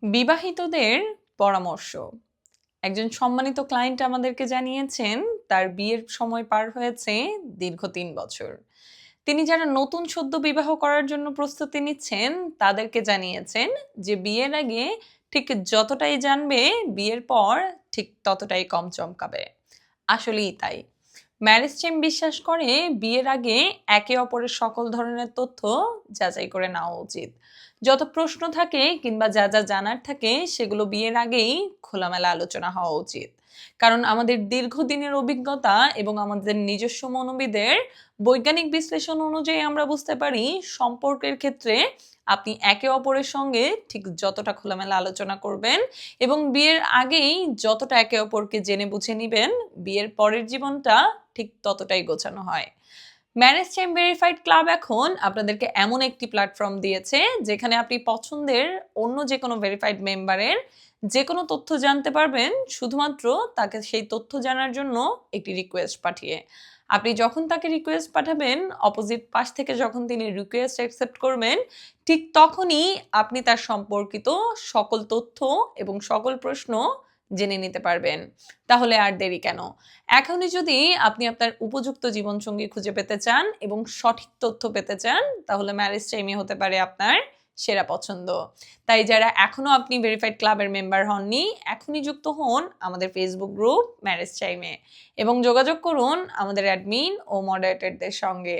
বিবাহিতদের পরামর্শ। একজন সম্মানিত ক্লায়েন্ট আমাদেরকে জানিয়েছেন তার বিয়ের সময় পার হয়েছে দীর্ঘ ৩ বছর। তিনি যারা নতুন সদ্য বিবাহ করার জন্য প্রস্তুতি নিচ্ছেন তাদেরকে জানিয়েছেন যে বিয়ের আগে ঠিক যতটাই জানবে বিয়ের পর ঠিক ততটাই কম চমকাবে। আসলেই তাই। ম্যারেজ টিম বিশ্বাস করে বিয়ের আগে একে অপরের সকল ধরনের তথ্য যাচাই করে নেওয়া উচিত। যত প্রশ্ন থাকে কিংবা যা যা জানার থাকে সেগুলো বিয়ের আগেই খোলামেলা আলোচনা হওয়া উচিত। কারণ আমাদের দীর্ঘদিনের অভিজ্ঞতা এবং আমাদের নিজস্ব মনোবিদের বৈজ্ঞানিক বিশ্লেষণ অনুযায়ী আমরা বুঝতে পারি সম্পর্কের ক্ষেত্রে আপনি একে অপরের সঙ্গে ঠিক যতটা খোলামেলা আলোচনা করবেন এবং বিয়ের আগেই যতটা একে অপরকে জেনে বুঝে নিবেন, বিয়ের পরের জীবনটা ঠিক ততটাই গোছানো হয়। ম্যারেজ টাইম ভেরিফাইড ক্লাব এখন আপনাদেরকে এমন একটি প্ল্যাটফর্ম দিয়েছে যেখানে আপনি পছন্দের অন্য যে কোনো ভেরিফাইড মেম্বারের যে কোনো তথ্য জানতে পারবেন শুধুমাত্র তাকে সেই তথ্য জানার জন্য একটি রিকোয়েস্ট পাঠিয়ে। আপনি যখন তাকে রিকোয়েস্ট পাঠাবেন, অপোজিট পাশ থেকে যখন তিনি রিকোয়েস্ট অ্যাকসেপ্ট করবেন, ঠিক তখনই আপনি তার সম্পর্কিত সকল তথ্য এবং সকল প্রশ্ন জেনে নিতে পারবেন। তাহলে আর দেরি কেন? এখনই যদি আপনি আপনার উপযুক্ত জীবনসঙ্গী খুঁজে পেতে চান এবং সঠিক তথ্য পেতে চান, তাহলে ম্যারেজ টাইমে হতে পারে আপনার সেরা পছন্দ। তাই যারা এখনো আপনি ভেরিফাইড ক্লাবের মেম্বার হননি, এখনই যুক্ত হন আমাদের ফেসবুক গ্রুপ ম্যারেজ টাইমে এবং যোগাযোগ করুন আমাদের অ্যাডমিন ও মডারেটরদের সঙ্গে।